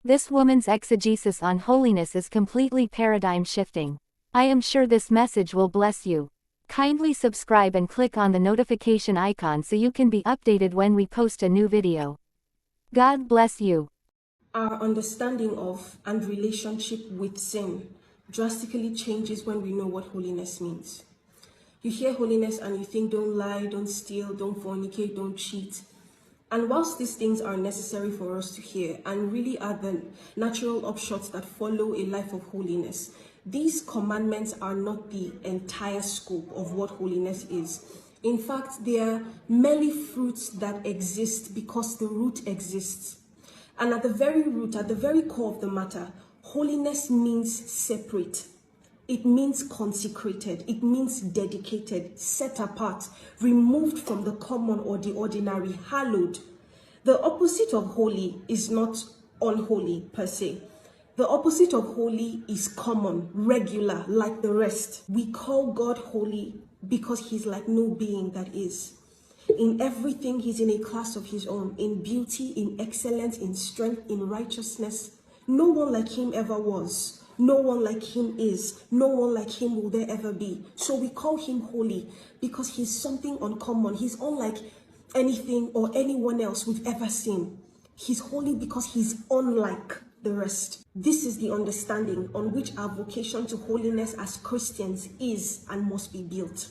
This woman's exegesis on holiness is completely paradigm shifting. I am sure this message will bless you. Kindly subscribe and click on the notification icon so you can be updated when we post a new video. God bless you. Our understanding of and relationship with sin drastically changes when we know what holiness means. You hear holiness and you think don't lie, don't steal, don't fornicate, don't cheat. And whilst these things are necessary for us to hear and really are the natural upshots that follow a life of holiness, these commandments are not the entire scope of what holiness is. In fact, they are merely fruits that exist because the root exists. And at the very root, at the very core of the matter, holiness means separate. It means consecrated. It means dedicated, set apart, removed from the common or the ordinary, hallowed. The opposite of holy is not unholy per se. The opposite of holy is common, regular, like the rest. We call God holy because he's like no being that is. In everything, he's in a class of his own. In beauty, in excellence, in strength, in righteousness. No one like him ever was. No one like him is. No one like him will there ever be. So we call him holy because he's something uncommon. He's unlike anything or anyone else we've ever seen. He's holy because he's unlike the rest. This is the understanding on which our vocation to holiness as Christians is and must be built.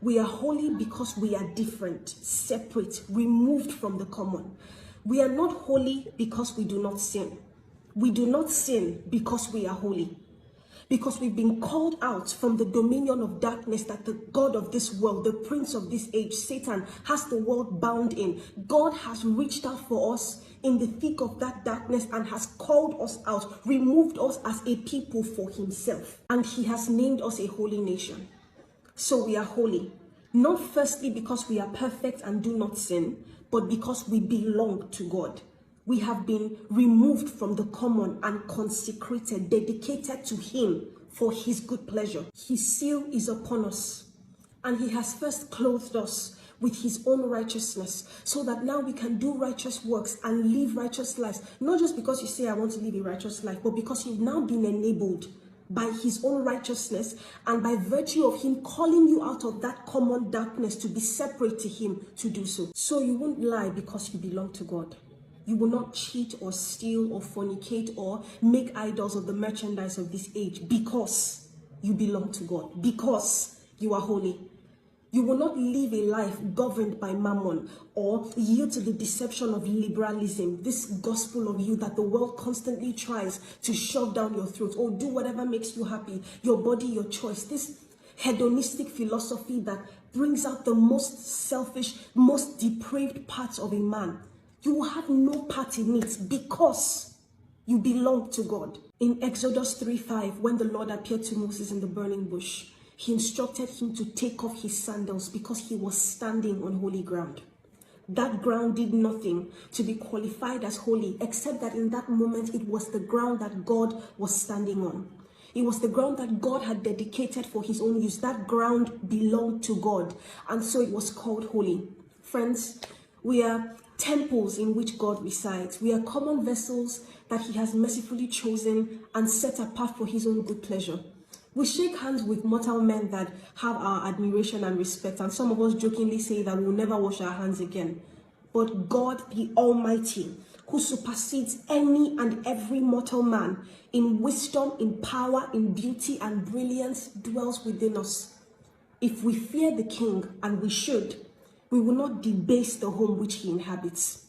We are holy because we are different, separate, removed from the common. We are not holy because we do not sin. We do not sin because we are holy. Because we've been called out from the dominion of darkness that the God of this world, the prince of this age, Satan, has the world bound in. God has reached out for us in the thick of that darkness and has called us out, removed us as a people for himself. And he has named us a holy nation. So we are holy, not firstly because we are perfect and do not sin, but because we belong to God. We have been removed from the common and consecrated, dedicated to him for his good pleasure. His seal is upon us, and he has first clothed us with his own righteousness so that now we can do righteous works and live righteous lives. Not just because you say, I want to live a righteous life, but because you've now been enabled by his own righteousness and by virtue of him calling you out of that common darkness to be separate to him to do so. So you won't lie because you belong to God. You will not cheat or steal or fornicate or make idols of the merchandise of this age because you belong to God, because you are holy. You will not live a life governed by mammon or yield to the deception of liberalism, this gospel of you that the world constantly tries to shove down your throat. Or do whatever makes you happy, your body, your choice. This hedonistic philosophy that brings out the most selfish, most depraved parts of a man. You will have no part in it because you belong to God. In Exodus 3:5, when the Lord appeared to Moses in the burning bush, he instructed him to take off his sandals because he was standing on holy ground. That ground did nothing to be qualified as holy, except that in that moment it was the ground that God was standing on. It was the ground that God had dedicated for his own use. That ground belonged to God, and so it was called holy. Friends, we are temples in which God resides. We are common vessels that he has mercifully chosen and set apart for his own good pleasure. We shake hands with mortal men that have our admiration and respect, and some of us jokingly say that we'll never wash our hands again. But God the Almighty, who supersedes any and every mortal man in wisdom, in power, in beauty and brilliance, dwells within us. If we fear the King, and we should, we will not debase the home which he inhabits.